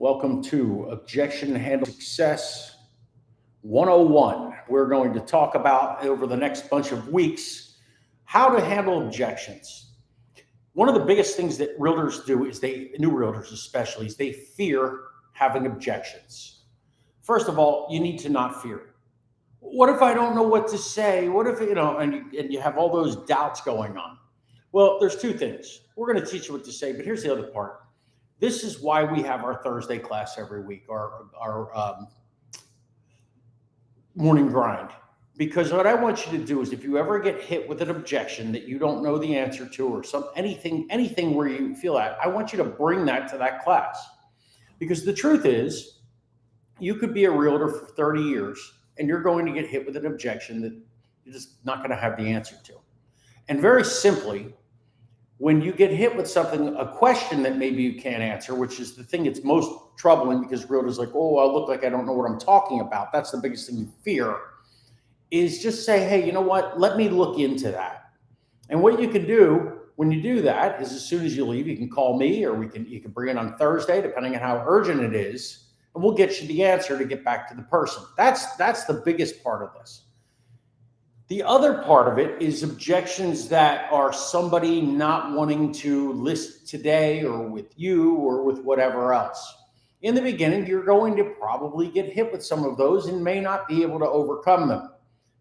Welcome to Objection Handling Success 101. We're going to talk about over the next bunch of weeks how to handle objections. One of the biggest things that realtors do is new realtors especially, is they fear having objections. First of all, you need to not fear. What if I don't know what to say? What if, and you have all those doubts going on? Well, there's two things. We're going to teach you what to say, but here's the other part. This is why we have our Thursday class every week, our morning grind. Because what I want you to do is, if you ever get hit with an objection that you don't know the answer to, or anything where you feel that, I want you to bring that to that class. Because the truth is, you could be a realtor for 30 years and you're going to get hit with an objection that you're just not going to have the answer to. And very simply, when you get hit with something, a question that maybe you can't answer, which is the thing that's most troubling, because realtors are like, oh, I look like I don't know what I'm talking about. That's the biggest thing you fear, is just say, hey, you know what? Let me look into that. And what you can do when you do that is, as soon as you leave, you can call me, or you can bring it on Thursday, depending on how urgent it is, and we'll get you the answer to get back to the person. That's the biggest part of this. The other part of it is objections that are somebody not wanting to list today, or with you, or with whatever else. In the beginning, you're going to probably get hit with some of those and may not be able to overcome them.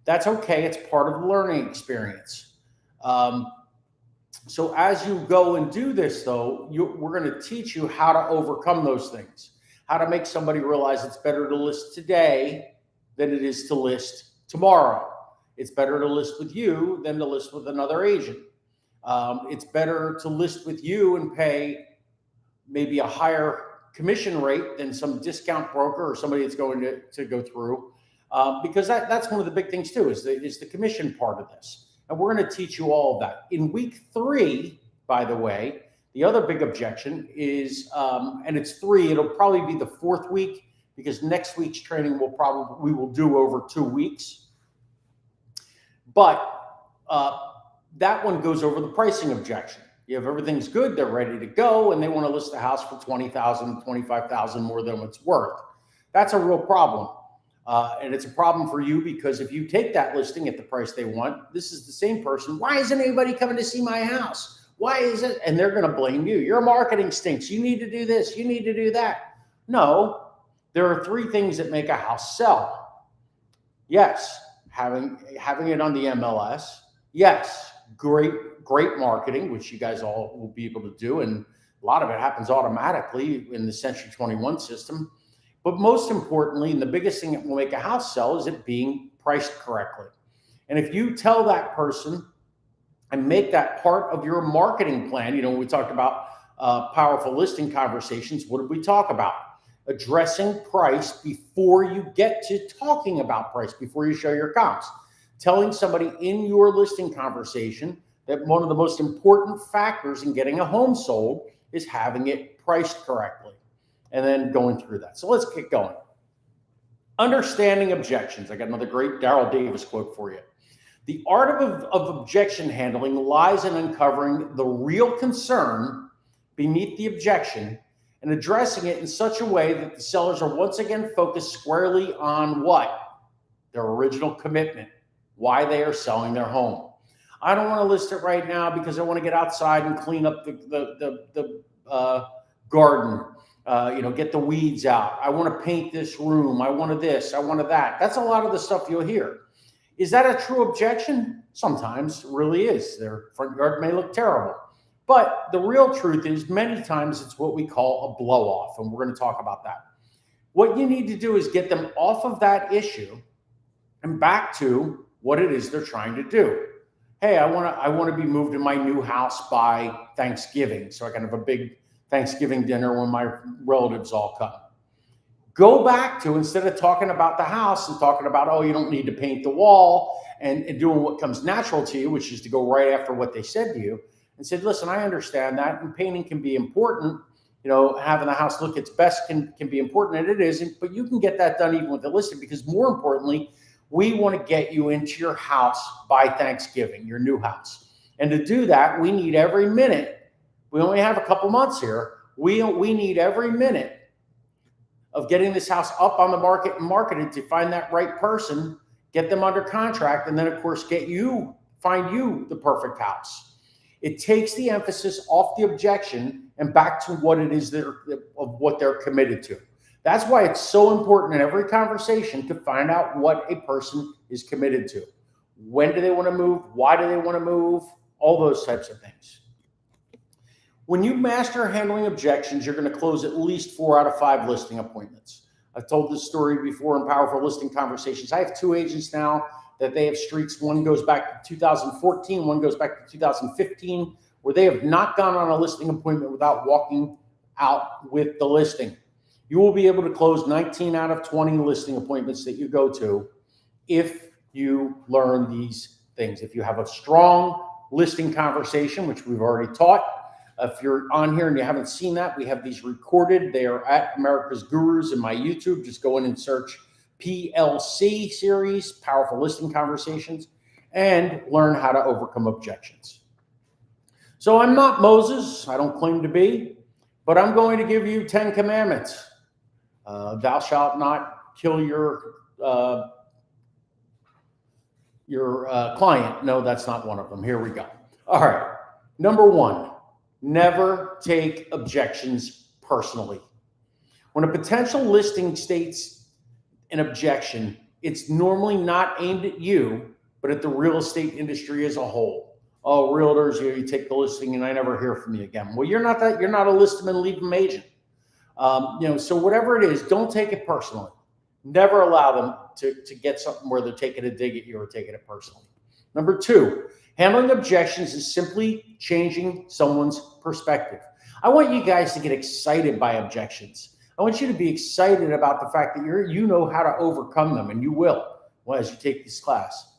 That's okay. It's part of the learning experience. So as you go and do this, though, we're going to teach you how to overcome those things, how to make somebody realize it's better to list today than it is to list tomorrow. It's better to list with you than to list with another agent. It's better to list with you and pay maybe a higher commission rate than some discount broker or somebody that's going to go through, because that's one of the big things too, is the commission part of this. And we're going to teach you all of that. In week 3, by the way, the other big objection is, and it's 3, it'll probably be the 4th week, because next week's training we will do over 2 weeks. But that one goes over the pricing objection. You have everything's good, they're ready to go, and they want to list the house for $20,000, $25,000 more than it's worth. That's a real problem. And it's a problem for you, because if you take that listing at the price they want, this is the same person. Why isn't anybody coming to see my house? Why is it? And they're going to blame you. Your marketing stinks. You need to do this. You need to do that. No, there are 3 things that make a house sell. Yes, having it on the MLS. Yes, great marketing, which you guys all will be able to do. And a lot of it happens automatically in the Century 21 system. But most importantly, and the biggest thing that will make a house sell, is it being priced correctly. And if you tell that person and make that part of your marketing plan, we talked about powerful listing conversations. What did we talk about? Addressing price before you get to talking about price, before you show your comps. Telling somebody in your listing conversation that one of the most important factors in getting a home sold is having it priced correctly, and then going through that. So let's get going. Understanding objections. I got another great Daryl Davis quote for you. The art of objection handling lies in uncovering the real concern beneath the objection and addressing it in such a way that the sellers are once again focused squarely on what? Their original commitment, why they are selling their home. I don't want to list it right now because I want to get outside and clean up the garden, get the weeds out. I want to paint this room. I wanted this, I wanted that. That's a lot of the stuff you'll hear. Is that a true objection? Sometimes it really is. Their front yard may look terrible. But the real truth is, many times it's what we call a blow off, and we're going to talk about that. What you need to do is get them off of that issue and back to what it is they're trying to do. Hey, I want to be moved in my new house by Thanksgiving, so I can have a big Thanksgiving dinner when my relatives all come. Go back to, instead of talking about the house and talking about, oh, you don't need to paint the wall, and doing what comes natural to you, which is to go right after what they said to you, and said, listen, I understand that, and painting can be important. Having the house look its best can be important, and it is, but you can get that done even with the listing, because more importantly, we want to get you into your house by Thanksgiving, your new house. And to do that, we need every minute. We only have a couple months here. We need every minute of getting this house up on the market and marketed to find that right person, get them under contract, and then of course find you the perfect house. It takes the emphasis off the objection and back to what it is what they're committed to. That's why it's so important in every conversation to find out what a person is committed to. When do they want to move? Why do they want to move? All those types of things. When you master handling objections, you're going to close at least 4 out of 5 listing appointments. I've told this story before in Powerful Listing Conversations. I have 2 agents now that they have streaks. One goes back to 2014, one goes back to 2015, where they have not gone on a listing appointment without walking out with the listing. You will be able to close 19 out of 20 listing appointments that you go to if you learn these things. If you have a strong listing conversation, which we've already taught. If you're on here and you haven't seen that, we have these recorded. They are at America's Gurus in my YouTube. Just go in and search PLC series, Powerful Listing Conversations, and learn how to overcome objections. So I'm not Moses. I don't claim to be, but I'm going to give you 10 commandments. Thou shalt not kill your client. No, that's not one of them. Here we go. All right. Number 1, never take objections personally. When a potential listing states an objection, it's normally not aimed at you, but at the real estate industry as a whole. Oh, realtors, you take the listing and I never hear from you again. Well, you're not a list them and leave them agent. So whatever it is, don't take it personally. Never allow them to get something where they're taking a dig at you or taking it personally. Number 2, handling objections is simply changing someone's perspective. I want you guys to get excited by objections. I want you to be excited about the fact that you know how to overcome them, and you will as you take this class.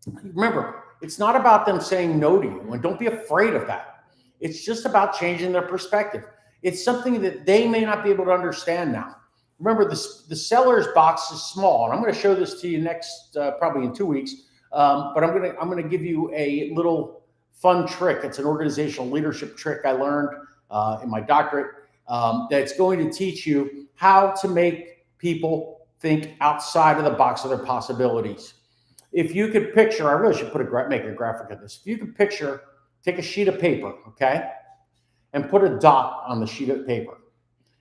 Remember, it's not about them saying no to you, and don't be afraid of that. It's just about changing their perspective. It's something that they may not be able to understand now. Remember, the seller's box is small, and I'm going to show this to you next, probably in 2 weeks. But I'm going to give you a little fun trick. It's an organizational leadership trick I learned in my doctorate that's going to teach you how to make people think outside of the box of their possibilities. If you could picture, I really should make a graphic of this. If you could picture, take a sheet of paper, okay, and put a dot on the sheet of paper,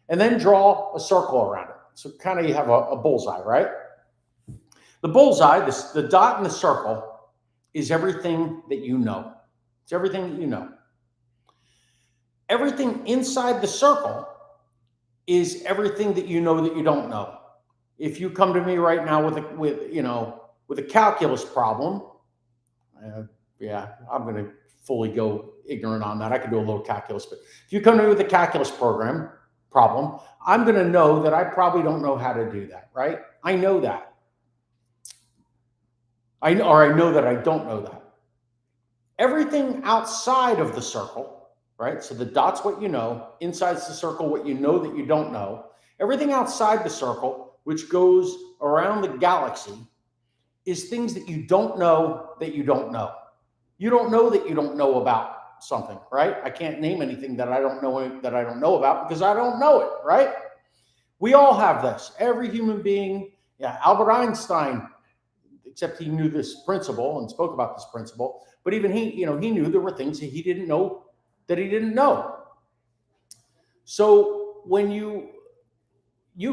and then draw a circle around it. So kind of you have a bullseye, right? The bullseye, the dot in the circle, is everything that you know. It's everything that you know. Everything inside the circle is everything that you know that you don't know. If you come to me right now with a calculus problem, I'm going to fully go ignorant on that. I could do a little calculus, but if you come to me with a calculus problem, I'm going to know that I probably don't know how to do that, right? I know that. I know that I don't know that. Everything outside of the circle, right? So the dot's what you know, inside's the circle, what you know that you don't know. Everything outside the circle, which goes around the galaxy, is things that you don't know that you don't know. You don't know that you don't know about something, right? I can't name anything that I don't know about because I don't know it, right? We all have this. Every human being, Albert Einstein, except he knew this principle and spoke about this principle, but even he knew there were things that he didn't know that he didn't know. So when you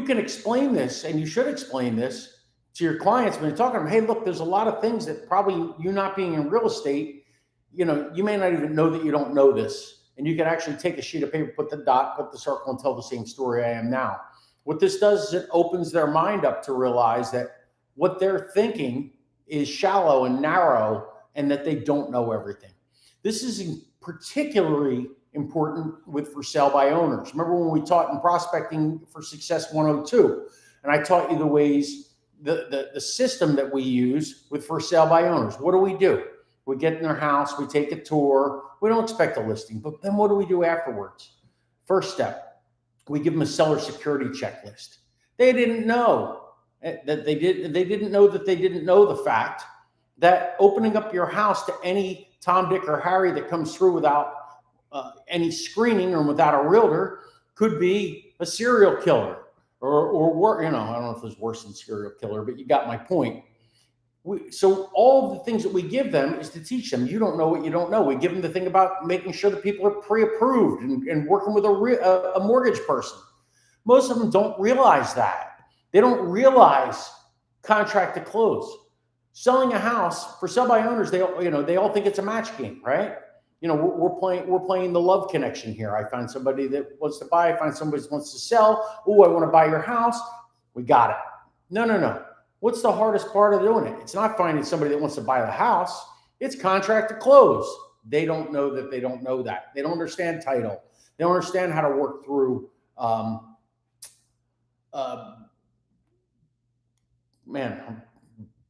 can explain this, and you should explain this to your clients when you're talking to them, hey, look, there's a lot of things that probably you not being in real estate, you may not even know that you don't know this. And you can actually take a sheet of paper, put the dot, put the circle, and tell the same story I am now. What this does is it opens their mind up to realize that what they're thinking is shallow and narrow, and that they don't know everything. This is particularly important for sale by owners. Remember when we taught in Prospecting for Success 102, and I taught you the ways, the system that we use with for sale by owners. What do? We get in their house, we take a tour. We don't expect a listing, but then what do we do afterwards? First step, we give them a seller security checklist. They didn't know that they didn't know that they didn't know the fact that opening up your house to any Tom, Dick, or Harry that comes through without any screening or without a realtor could be a serial killer, or I don't know if it's worse than serial killer, but you got my point. So all of the things that we give them is to teach them. You don't know what you don't know. We give them the thing about making sure that people are pre-approved and working with a mortgage person. Most of them don't realize that. They don't realize contract to close. Selling a house for sell by owners, they all think it's a match game, right? We're playing the love connection here. I find somebody that wants to buy. I find somebody that wants to sell. Oh, I want to buy your house. We got it. No. What's the hardest part of doing it? It's not finding somebody that wants to buy the house. It's contract to close. They don't know that they don't know that. They don't understand title. They don't understand how to work through. Man, I'm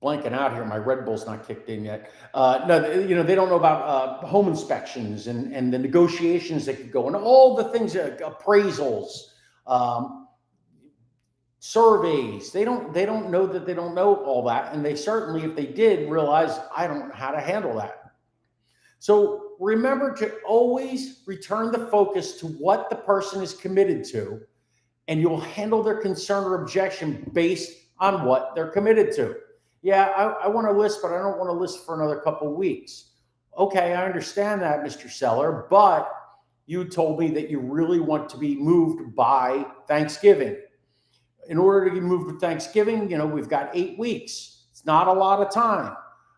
blanking out here. My Red Bull's not kicked in yet. No, they don't know about home inspections and the negotiations that could go and all the things, appraisals, surveys. They don't know that they don't know all that. And they certainly, if they did, realize I don't know how to handle that. So remember to always return the focus to what the person is committed to, and you'll handle their concern or objection based on what they're committed to. Yeah, I want to list, but I don't want to list for another couple of weeks. Okay, I understand that, Mr. Seller, but you told me that you really want to be moved by Thanksgiving. In order to get moved to Thanksgiving, we've got 8 weeks. It's not a lot of time.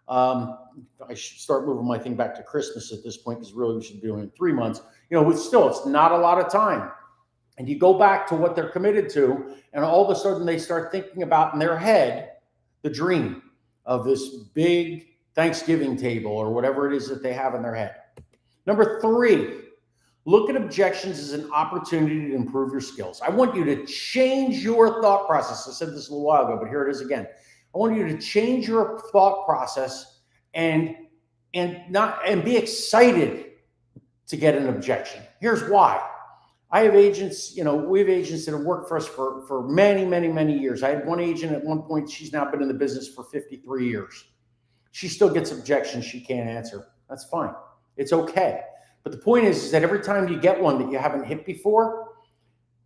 I should start moving my thing back to Christmas at this point, because really we should be doing it in 3 months. It's not a lot of time. And you go back to what they're committed to, and all of a sudden they start thinking about in their head the dream of this big Thanksgiving table or whatever it is that they have in their head. Number 3, look at objections as an opportunity to improve your skills. I want you to change your thought process. I said this a little while ago, but here it is again. I want you to change your thought process and be excited to get an objection. Here's why. I have agents, we have agents that have worked for us for many, many, many years. I had one agent at one point, she's now been in the business for 53 years. She still gets objections she can't answer. That's fine. It's okay. But the point is that every time you get one that you haven't hit before,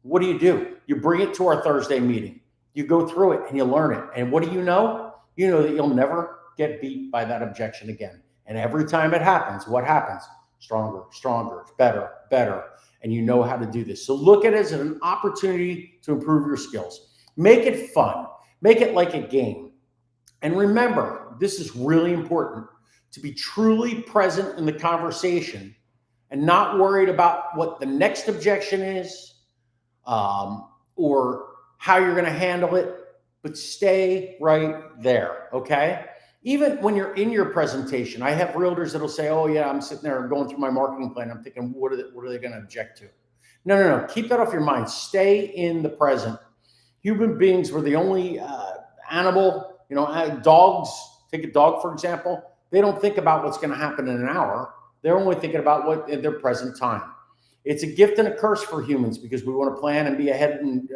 what do? You bring it to our Thursday meeting. You go through it and you learn it. And what do you know? You know that you'll never get beat by that objection again. And every time it happens, what happens? Stronger, better. And you know how to do this. So look at it as an opportunity to improve your skills. Make it fun. Make it like a game. And remember, this is really important, to be truly present in the conversation and not worried about what the next objection is or how you're going to handle it, but stay right there, okay? Even when you're in your presentation, I have realtors that'll say, oh yeah, I'm sitting there going through my marketing plan. I'm thinking, what are they going to object to? No. Keep that off your mind. Stay in the present. Human beings were the only animal, dogs, take a dog, for example. They don't think about what's going to happen in an hour. They're only thinking about what in their present time. It's a gift and a curse for humans because we want to plan and be ahead. And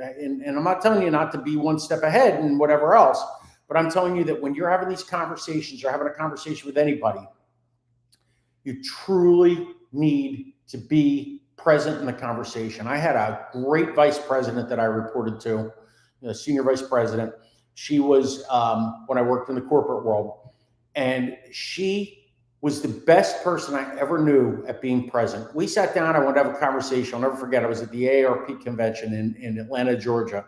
I'm not telling you not to be one step ahead and whatever else. But I'm telling you that when you're having these conversations or having a conversation with anybody, you truly need to be present in the conversation. I had a great vice president that I reported to, senior vice president. She was, when I worked in the corporate world, and she was the best person I ever knew at being present. We sat down, I wanted to have a conversation. I'll never forget, I was at the AARP convention in Atlanta, Georgia.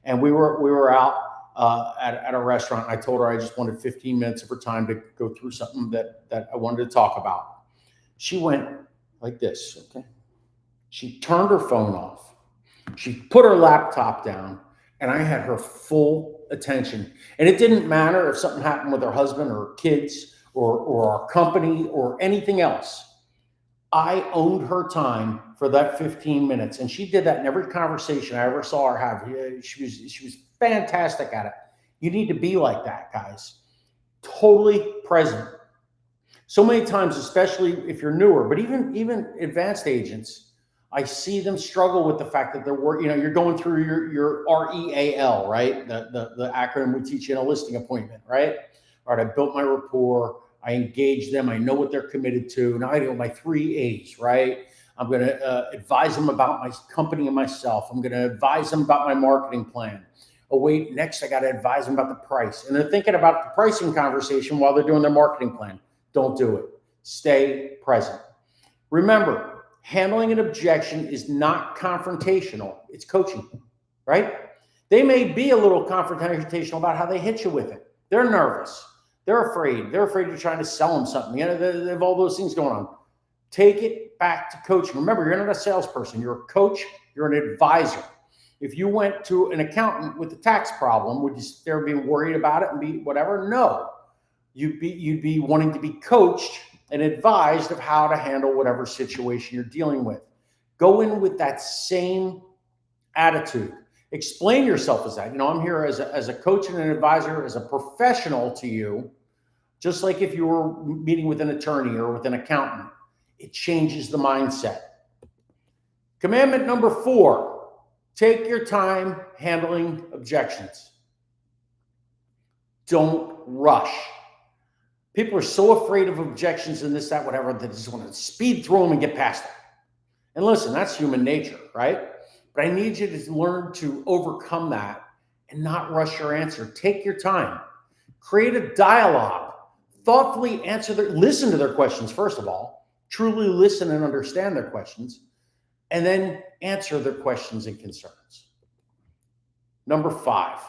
And we were out at a restaurant. I told her I just wanted 15 minutes of her time to go through something that I wanted to talk about. She went like this, okay? She turned her phone off. She put her laptop down, and I had her full attention. And it didn't matter if something happened with her husband or her kids or our company or anything else. I owned her time for that 15 minutes. And she did that in every conversation I ever saw her have. She was fantastic at it. You need to be like that, guys. Totally present. So many times, especially if you're newer, but even advanced agents, I see them struggle with the fact that you're going through your REAL, right? The acronym we teach you in a listing appointment, right? All right, I built my rapport. I engage them. I know what they're committed to. Now I know my 3 A's, right? I'm going to advise them about my company and myself. I'm going to advise them about my marketing plan. Oh, wait, next I got to advise them about the price. And they're thinking about the pricing conversation while they're doing their marketing plan. Don't do it. Stay present. Remember, handling an objection is not confrontational. It's coaching, right? They may be a little confrontational about how they hit you with it. They're nervous. They're afraid. They're afraid you're trying to sell them something. You know, they have all those things going on. Take it back to coaching. Remember, you're not a salesperson. You're a coach. You're an advisor. If you went to an accountant with a tax problem, would you sit there be worried about it and be whatever? No. You'd be wanting to be coached and advised of how to handle whatever situation you're dealing with. Go in with that same attitude. Explain yourself as that. You know, I'm here as a coach and an advisor, as a professional to you, just like if you were meeting with an attorney or with an accountant. It changes the mindset. Commandment number 4, take your time handling objections. Don't rush. People are so afraid of objections and this, that, whatever, that they just want to speed through them and get past them. And listen, that's human nature, right? But I need you to learn to overcome that and not rush your answer. Take your time. Create a dialogue. Thoughtfully listen to their questions, first of all. Truly listen and understand their questions, and then answer their questions and concerns. Number 5,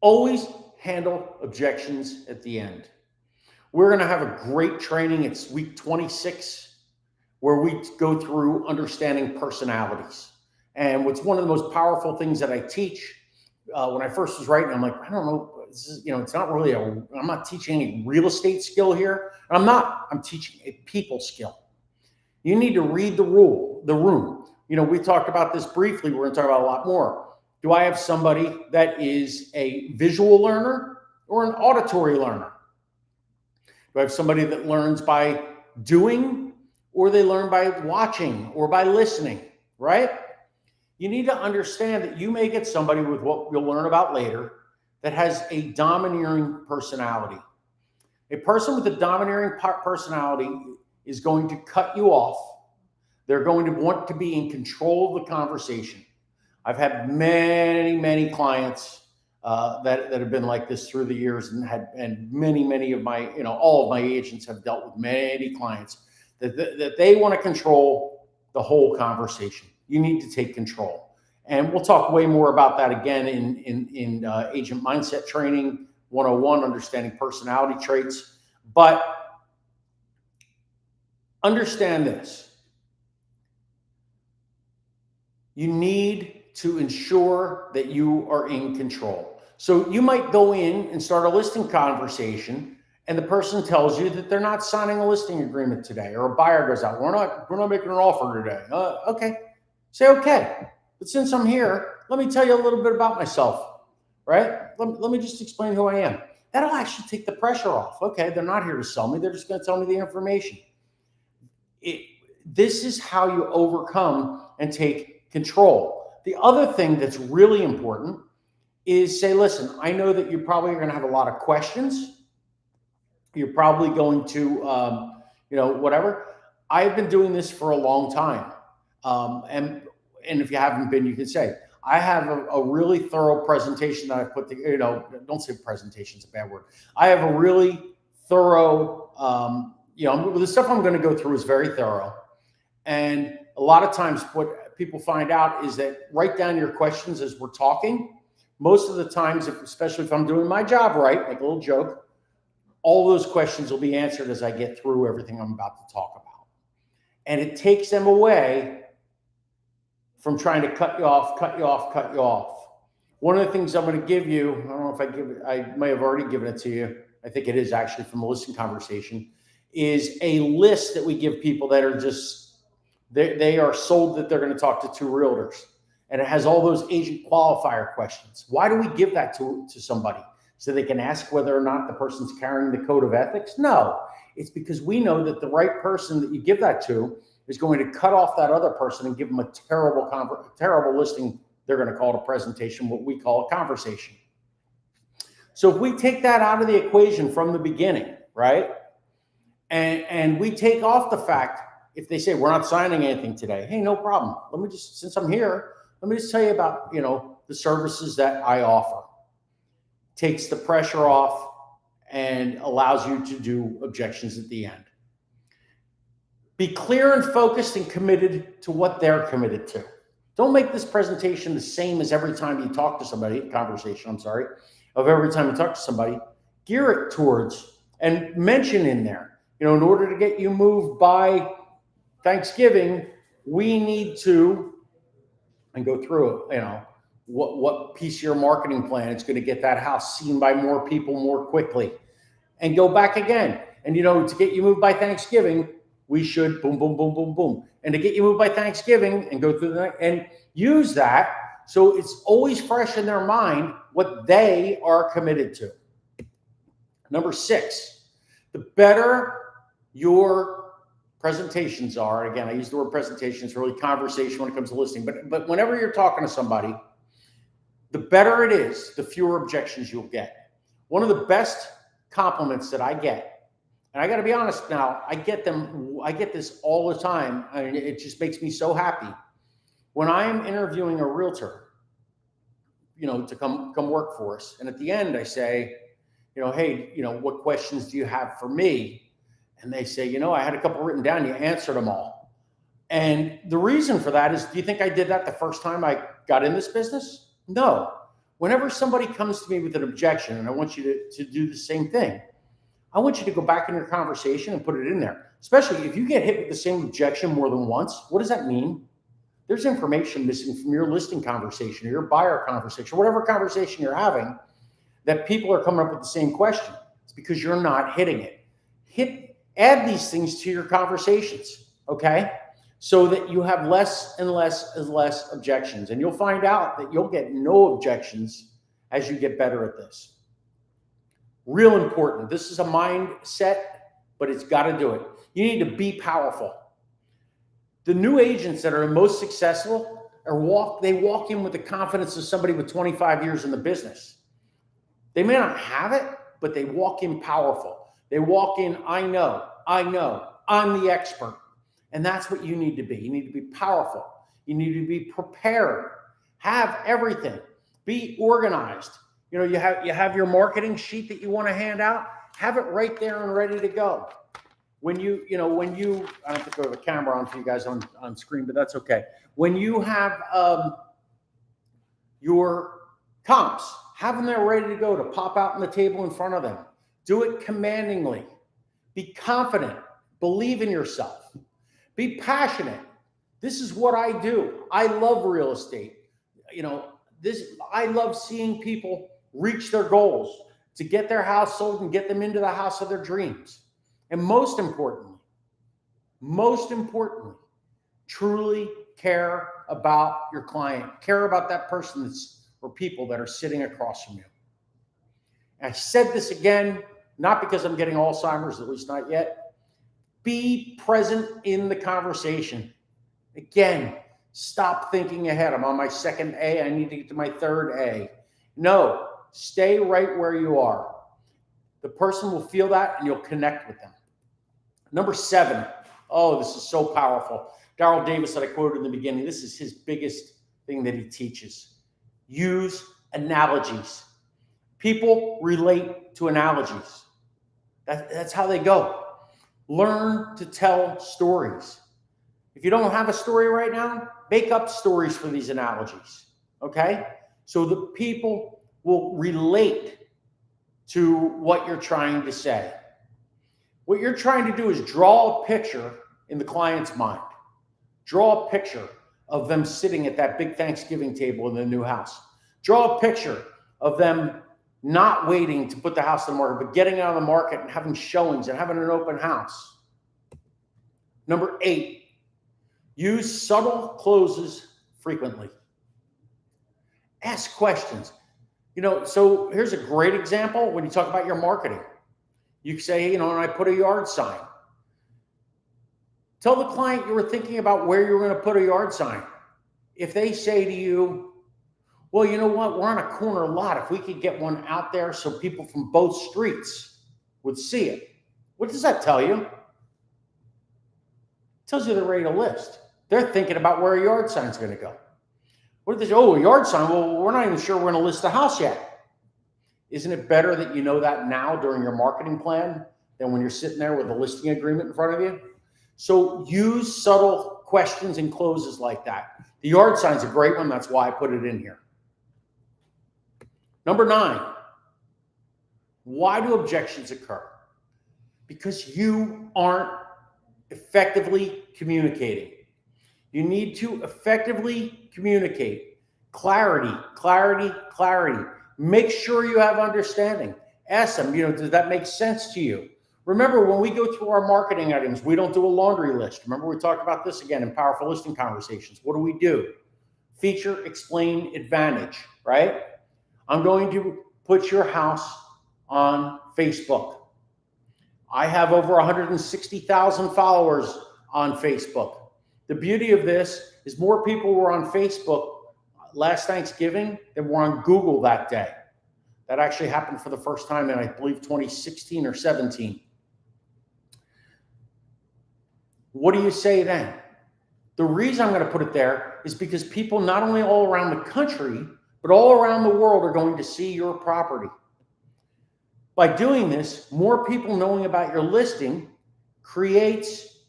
always handle objections at the end. We're going to have a great training. It's week 26, where we go through understanding personalities. And what's one of the most powerful things that I teach, when I first was writing, I'm like, I don't know, this is, it's not really I'm not teaching any real estate skill here. I'm teaching a people skill. You need to read the room. We talked about this briefly. We're going to talk about a lot more. Do I have somebody that is a visual learner or an auditory learner? Do I have somebody that learns by doing, or they learn by watching or by listening, right? You need to understand that you may get somebody with what you'll learn about later that has a domineering personality. A person with a domineering personality is going to cut you off. They're going to want to be in control of the conversation. I've had many, many clients that have been like this through the years, and many of my, all of my agents have dealt with many clients that they want to control the whole conversation. You need to take control. And we'll talk way more about that again in Agent Mindset Training 101, Understanding Personality Traits. But understand this. You need to ensure that you are in control. So you might go in and start a listing conversation, and the person tells you that they're not signing a listing agreement today, or a buyer goes out, we're not making an offer today. Okay. Say, okay. But since I'm here, let me tell you a little bit about myself, right? Let me just explain who I am. That'll actually take the pressure off. Okay, they're not here to sell me. They're just going to tell me the information. This is how you overcome and take control. The other thing that's really important is say, listen, I know that you're probably going to have a lot of questions. You're probably going to, whatever. I've been doing this for a long time. And if you haven't been, you can say, I have a really thorough presentation that I put together. Don't say presentation's a bad word. I have a really thorough, the stuff I'm going to go through is very thorough. And a lot of times what people find out is that write down your questions as we're talking. Most of the times, especially if I'm doing my job right, like a little joke, all those questions will be answered as I get through everything I'm about to talk about. And it takes them away from trying to cut you off. One of the things I'm going to give you, I don't know if I may have already given it to you. I think it is actually from the listing conversation, is a list that we give people that are just, they are sold that they're going to talk to 2 realtors. And it has all those agent qualifier questions. Why do we give that to somebody? So they can ask whether or not the person's carrying the code of ethics? No, it's because we know that the right person that you give that to is going to cut off that other person and give them a terrible listing. They're going to call it a presentation, what we call a conversation. So if we take that out of the equation from the beginning, right? And we take off the fact if they say, we're not signing anything today, hey, no problem. Since I'm here, let me just tell you about, the services that I offer. Takes the pressure off and allows you to do objections at the end. Be clear and focused and committed to what they're committed to. Don't make this presentation the same as every time you talk to somebody, of every time you talk to somebody. Gear it towards and mention in there, in order to get you moved by Thanksgiving, we need to, and go through it, what piece of your marketing plan is going to get that house seen by more people more quickly. And go back again. And, to get you moved by Thanksgiving, we should boom, boom, boom, boom, boom. And to get you moved by Thanksgiving and go through and use that so it's always fresh in their mind what they are committed to. Number 6, the better your presentations are, again, I use the word presentation, it's really conversation when it comes to listening, but whenever you're talking to somebody, the better it is, the fewer objections you'll get. One of the best compliments that I get, and I got to be honest now, I get this all the time. I mean, it just makes me so happy. When I'm interviewing a realtor, to come work for us, and at the end I say, hey, what questions do you have for me? And they say, I had a couple written down, you answered them all. And the reason for that is, do you think I did that the first time I got in this business? No. Whenever somebody comes to me with an objection, and I want you to do the same thing, I want you to go back in your conversation and put it in there. Especially if you get hit with the same objection more than once, what does that mean? There's information missing from your listing conversation or your buyer conversation, or whatever conversation you're having, that people are coming up with the same question. It's because you're not hitting it. Add these things to your conversations, okay? So that you have less and less objections. And you'll find out that you'll get no objections as you get better at this. Real important. This is a mindset, but it's got to do it. You need to be powerful. The new agents that are most successful they walk in with the confidence of somebody with 25 years in the business. They may not have it, but they walk in powerful. They walk in, I know, I'm the expert. And that's what you need to be. You need to be powerful. You need to be prepared. Have everything. Be organized. You have your marketing sheet that you want to hand out. Have it right there and ready to go. When you, I don't have to go to the camera on for you guys on screen, but that's okay. When you have your comps, have them there ready to go to pop out on the table in front of them. Do it commandingly. Be confident. Believe in yourself. Be passionate. This is what I do. I love real estate. I love seeing people reach their goals, to get their house sold and get them into the house of their dreams. And most importantly, truly care about your client. Care about that person or people that are sitting across from you. And I said this again, not because I'm getting Alzheimer's, at least not yet. Be present in the conversation. Again, stop thinking ahead. I'm on my second A. I need to get to my third A. No, stay right where you are. The person will feel that and you'll connect with them. Number 7. Oh, this is so powerful. Darrell Davis that I quoted in the beginning. This is his biggest thing that he teaches. Use analogies. People relate to analogies. That's how they go. Learn to tell stories. If you don't have a story right now, make up stories for these analogies, okay? So the people will relate to what you're trying to say. What you're trying to do is draw a picture in the client's mind. Draw a picture of them sitting at that big Thanksgiving table in the new house. Draw a picture of them not waiting to put the house on the market, but getting out of the market and having showings and having an open house. Number 8, use subtle closes frequently. Ask questions. So here's a great example when you talk about your marketing. You say, and I put a yard sign. Tell the client you were thinking about where you were going to put a yard sign. If they say to you, well, you know what? We're on a corner lot. If we could get one out there so people from both streets would see it. What does that tell you? tells you they're ready to list. They're thinking about where a yard sign's going to go. What if they say, oh, a yard sign? Well, we're not even sure we're going to list the house yet. Isn't it better that you know that now during your marketing plan than when you're sitting there with a listing agreement in front of you? So use subtle questions and closes like that. The yard sign's a great one. That's why I put it in here. Number 9, why do objections occur? Because you aren't effectively communicating. You need to effectively communicate. Clarity, clarity, clarity. Make sure you have understanding. Ask them, does that make sense to you? Remember, when we go through our marketing items, we don't do a laundry list. Remember, we talked about this again in Powerful Listing Conversations. What do? Feature, explain, advantage, right? I'm going to put your house on Facebook. I have over 160,000 followers on Facebook. The beauty of this is more people were on Facebook last Thanksgiving than were on Google that day. That actually happened for the first time in, I believe, 2016 or 17. What do you say then? The reason I'm going to put it there is because people not only all around the country, but all around the world are going to see your property. By doing this, more people knowing about your listing creates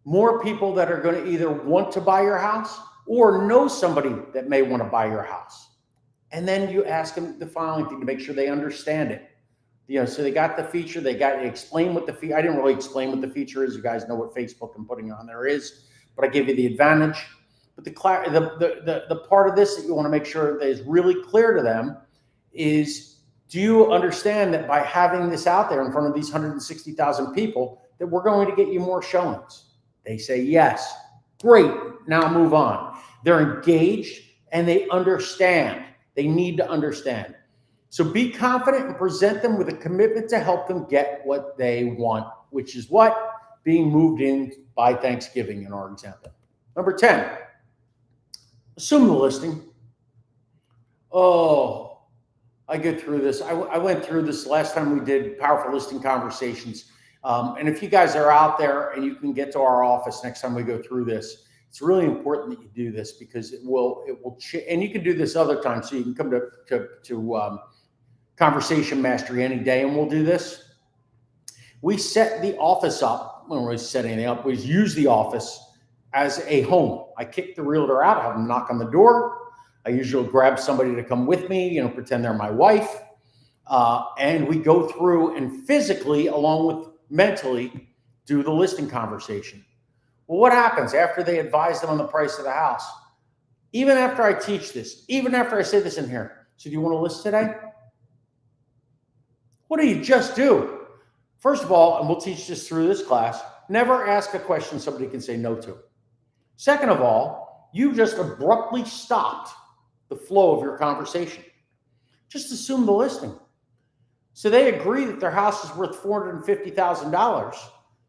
more people that are going to either want to buy your house or know somebody that may want to buy your house. And then you ask them the following thing to make sure they understand it. So they got the feature, they got to explain what the feature, I didn't really explain what the feature is. You guys know what Facebook and putting on there is, but I give you the advantage. But the part of this that you want to make sure that is really clear to them is, do you understand that by having this out there in front of these 160,000 people, that we're going to get you more showings? They say yes. Great. Now move on. They're engaged and they understand. They need to understand. So be confident and present them with a commitment to help them get what they want, which is what? Being moved in by Thanksgiving in our example. Number 10, assume the listing. Oh, I get through this. I went through this last time we did Powerful Listing Conversations. And if you guys are out there and you can get to our office next time we go through this, it's really important that you do this because it will and you can do this other times. So you can come to Conversation Mastery any day and we'll do this. We set the office up. When we set anything up, we use the office as a home. I kick the realtor out, have them knock on the door. I usually grab somebody to come with me, pretend they're my wife. And we go through and physically, along with mentally, do the listing conversation. Well, what happens after they advise them on the price of the house? Even after I teach this, even after I say this in here, so do you want to list today? What do you just do? First of all, and we'll teach this through this class, never ask a question somebody can say no to. Second of all, you just abruptly stopped the flow of your conversation. Just assume the listing. So they agree that their house is worth $450,000.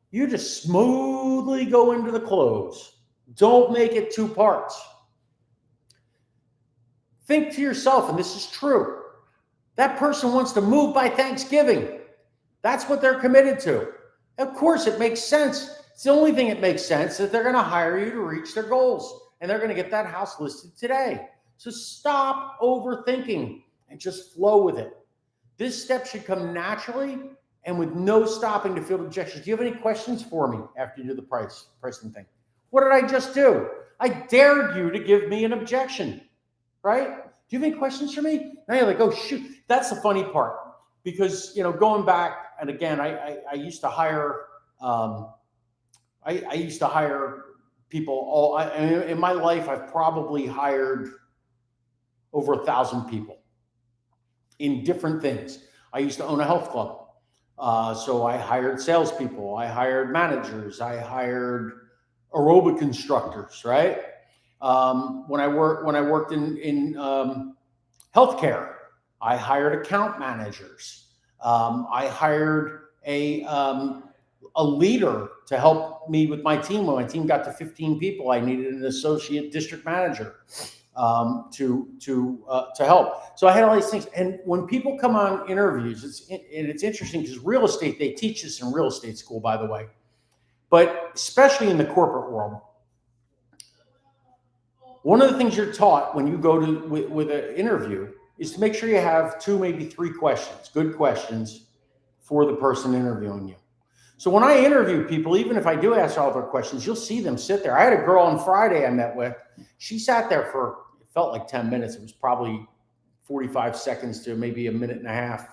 You just smoothly go into the close. Don't make it two parts. Think to yourself, and this is true, that person wants to move by Thanksgiving. That's what they're committed to. Of course, it makes sense. It's the only thing that makes sense that they're going to hire you to reach their goals, and they're going to get that house listed today. So stop overthinking and just flow with it. This step should come naturally and with no stopping to field objections. Do you have any questions for me after you do the pricing thing? What did I just do? I dared you to give me an objection, right? Do you have any questions for me? Now you're like, oh, shoot. That's the funny part. Because, going back, and again, I used to hire, I used to hire people in my life. I've probably hired over 1,000 people in different things. I used to own a health club. So I hired salespeople. I hired managers. I hired aerobic instructors, right? When I worked in healthcare, I hired account managers. I hired a leader to help me with my team. When my team got to 15 people, I needed an associate district manager to help. So I had all these things. And when people come on interviews, it's interesting because real estate, they teach this in real estate school, by the way. But especially in the corporate world, one of the things you're taught when you go to with an interview is to make sure you have 2, maybe 3 questions, good questions for the person interviewing you. So when I interview people, even if I do ask all their questions, you'll see them sit there. I had a girl on Friday I met with. She sat there for, it felt like 10 minutes. It was probably 45 seconds to maybe a minute and a half,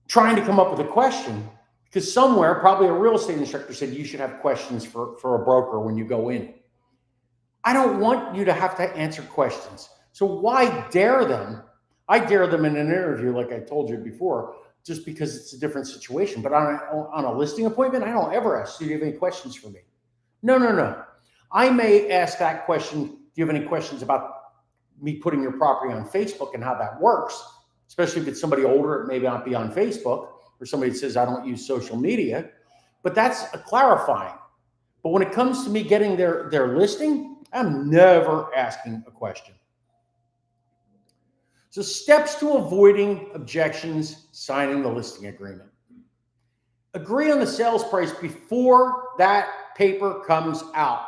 trying to come up with a question, because somewhere, probably a real estate instructor said you should have questions for a broker when you go in. I don't want you to have to answer questions. So why dare them? I dare them in an interview, like I told you before, just because it's a different situation. But on a listing appointment, I don't ever ask, do you have any questions for me? No. I may ask that question, do you have any questions about me putting your property on Facebook and how that works? Especially if it's somebody older, it may not be on Facebook, or somebody that says, I don't use social media. But that's a clarifying. But when it comes to me getting their listing, I'm never asking a question. So steps to avoiding objections, signing the listing agreement. Agree on the sales price before that paper comes out.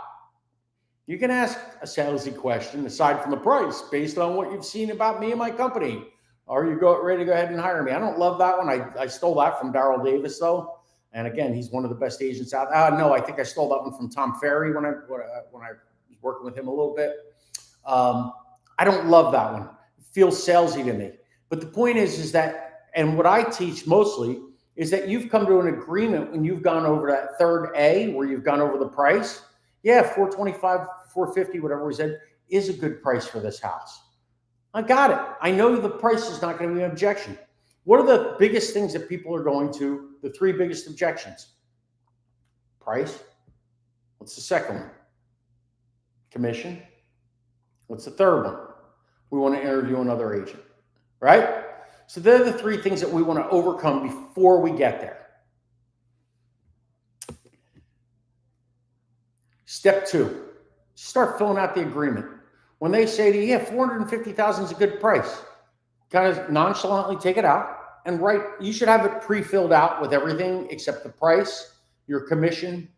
You can ask a salesy question aside from the price based on what you've seen about me and my company. Are you ready to go ahead and hire me? I don't love that one. I stole that from Darryl Davis, though. And again, he's one of the best agents out there. No, I think I stole that one from Tom Ferry when I was working with him a little bit. I don't love that one. It feels salesy to me. But the point is that, and what I teach mostly is that you've come to an agreement when you've gone over that third A, where you've gone over the price. Yeah, $425, $450, whatever we said, is a good price for this house. I got it. I know the price is not going to be an objection. What are the biggest things that people are going to, the 3 biggest objections? Price. What's the second one? Commission. What's the third one? We want to interview another agent, right? So they're the 3 things that we want to overcome before we get there. Step 2, start filling out the agreement. When they say to you, yeah, $450,000 is a good price, kind of nonchalantly take it out and write. You should have it pre-filled out with everything except the price, your commission,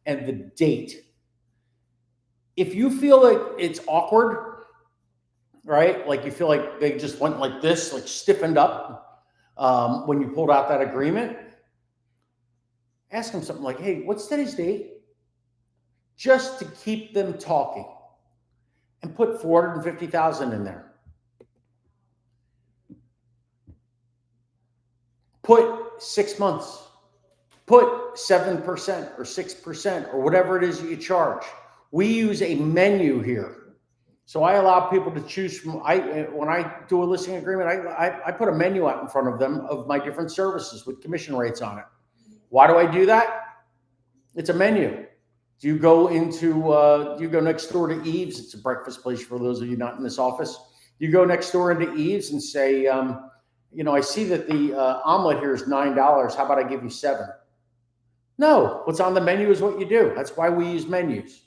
and the date. If you feel like it's awkward, right? Like you feel like they just went like this, like stiffened up when you pulled out that agreement, ask them something like, hey, what's today's date? Just to keep them talking, and put $450,000 in there. Put 6 months. Put 7% or 6% or whatever it is that you charge. We use a menu here. So I allow people to choose from, when I do a listing agreement, I put a menu out in front of them of my different services with commission rates on it. Why do I do that? It's a menu. Do you go you go next door to Eve's? It's a breakfast place for those of you not in this office. You go next door into Eve's and say, I see that the omelet here is $9. How about I give you $7? No, what's on the menu is what you do. That's why we use menus.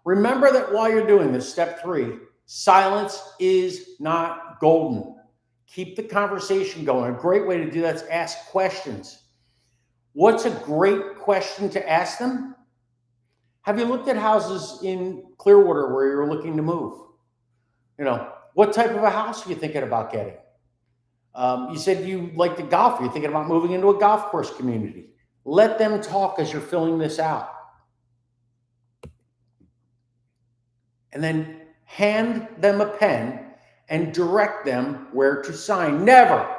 Remember that while you're doing this, step 3, silence is not golden. Keep the conversation going. A great way to do that is ask questions. What's a great question to ask them? Have you looked at houses in Clearwater where you're looking to move? What type of a house are you thinking about getting? You said you like to golf. You're thinking about moving into a golf course community. Let them talk as you're filling this out. And then hand them a pen and direct them where to sign. Never.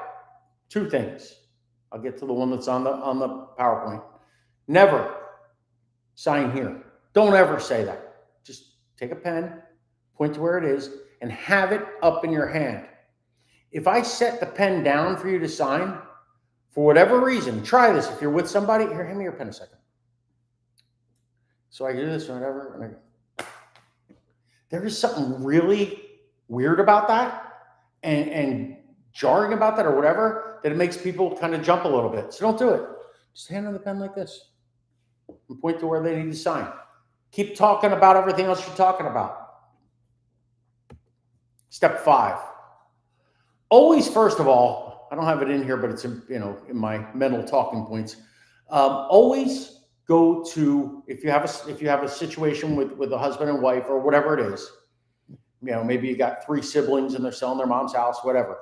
2 things. I'll get to the one that's on the PowerPoint. Never sign here. Don't ever say that. Just take a pen, point to where it is, and have it up in your hand. If I set the pen down for you to sign, for whatever reason, try this. If you're with somebody, here, hand me your pen a second. So I do this or whatever. There is something really weird about that and jarring about that or whatever, that it makes people kind of jump a little bit. So don't do it. Just hand them the pen like this and point to where they need to sign. Keep talking about everything else you're talking about. Step 5. Always, first of all, I don't have it in here, but it's in my mental talking points. Always go to, if you have a situation with a husband and wife or whatever it is, maybe you got 3 siblings and they're selling their mom's house, whatever.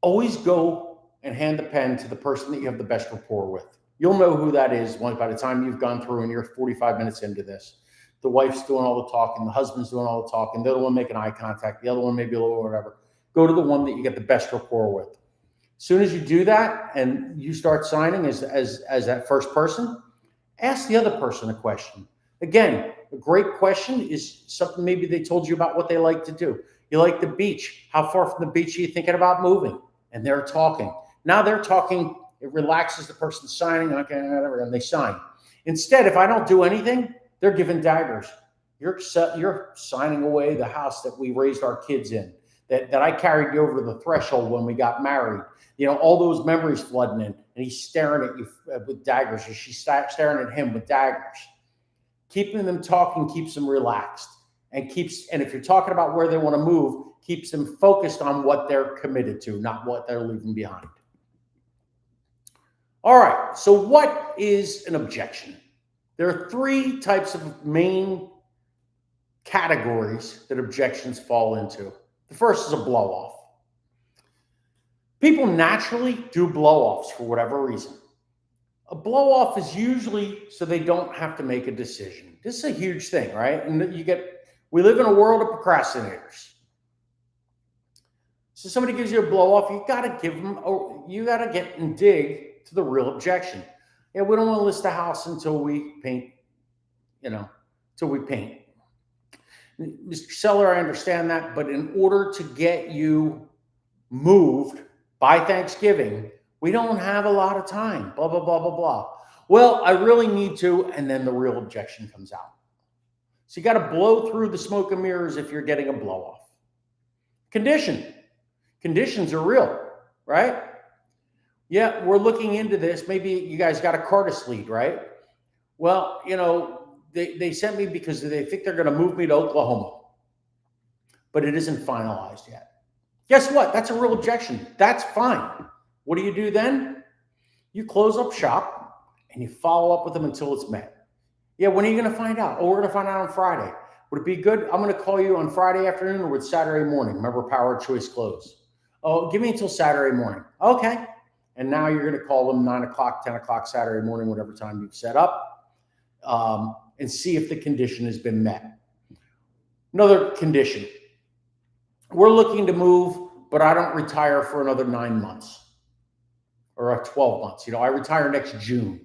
Always go and hand the pen to the person that you have the best rapport with. You'll know who that is by the time you've gone through and you're 45 minutes into this. The wife's doing all the talking, the husband's doing all the talking, they're the one making eye contact, the other one maybe a little whatever. Go to the one that you get the best rapport with. As soon as you do that and you start signing as that first person, ask the other person a question. Again, a great question is something maybe they told you about what they like to do. You like the beach. How far from the beach are you thinking about moving? And they're talking. Now they're talking. It relaxes the person signing. Okay, whatever, and they sign. Instead, if I don't do anything, they're giving daggers. You're signing away the house that we raised our kids in, that I carried you over the threshold when we got married. All those memories flooding in, and he's staring at you with daggers, or she's staring at him with daggers. Keeping them talking keeps them relaxed, and if you're talking about where they want to move, keeps them focused on what they're committed to, not what they're leaving behind. All right, so what is an objection? There are 3 types of main categories that objections fall into. The first is a blow-off. People naturally do blow-offs for whatever reason. A blow-off is usually so they don't have to make a decision. This is a huge thing, right? And we live in a world of procrastinators. So somebody gives you a blow-off, you got to get and dig to the real objection. We don't want to list the house until we paint, until we paint. Mr. Seller, I understand that, but in order to get you moved by Thanksgiving, we don't have a lot of time, blah, blah, blah, blah, blah. Well, I really need to, and then the real objection comes out. So you got to blow through the smoke and mirrors if you're getting a blow-off. Conditions are real, right? Yeah, we're looking into this. Maybe you guys got a Cardis lead, right? Well, they sent me because they think they're going to move me to Oklahoma, but it isn't finalized yet. Guess what? That's a real objection. That's fine. What do you do then? You close up shop and you follow up with them until it's met. Yeah, when are you going to find out? Oh, we're going to find out on Friday. Would it be good? I'm going to call you on Friday afternoon or with Saturday morning. Remember, power of choice close. Oh, give me until Saturday morning. Okay. And now you're going to call them 9 o'clock, 10 o'clock Saturday morning, whatever time you've set up, and see if the condition has been met. Another condition. We're looking to move, but I don't retire for another 9 months or 12 months. I retire next June.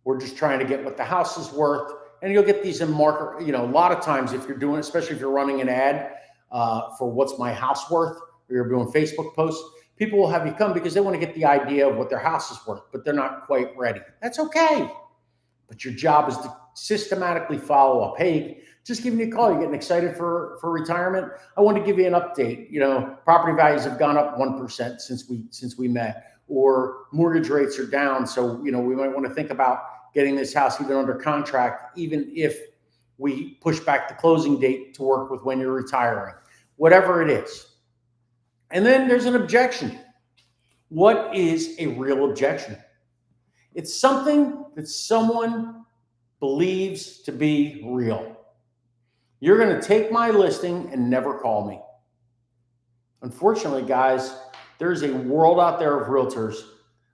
We're just trying to get what the house is worth. And you'll get these in market, a lot of times if you're doing, especially if you're running an ad for what's my house worth, or you're doing Facebook posts, people will have you come because they want to get the idea of what their house is worth, but they're not quite ready. That's okay. But your job is to systematically follow up. Hey, just giving you a call. You're getting excited for retirement. I want to give you an update. Property values have gone up 1% since we met, or mortgage rates are down. So, we might want to think about getting this house even under contract, even if we push back the closing date to work with when you're retiring, whatever it is. And then there's an objection. What is a real objection? It's something that someone believes to be real. You're going to take my listing and never call me. Unfortunately, guys, there's a world out there of realtors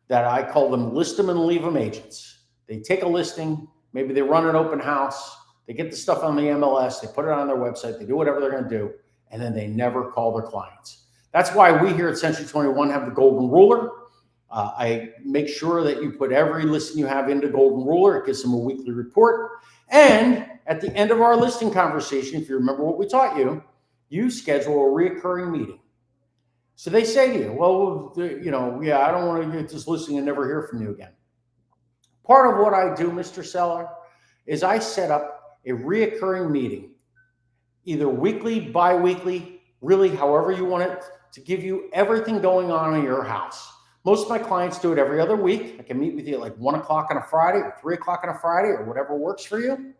that I call them list them and leave them agents. They take a listing, maybe they run an open house, they get the stuff on the MLS, they put it on their website, they do whatever they're going to do, and then they never call their clients. That's why we here at Century 21 have the Golden Ruler. I make sure that you put every listing you have into Golden Ruler. It gives them a weekly report. And at the end of our listing conversation, if you remember what we taught you, you schedule a reoccurring meeting. So they say to you, well, I don't want to get this listing and never hear from you again. Part of what I do, Mr. Seller, is I set up a reoccurring meeting, either weekly, bi-weekly, really however you want it, to give you everything going on in your house. Most of my clients do it every other week. I can meet with you at like 1 o'clock on a Friday or 3 o'clock on a Friday or whatever works for you.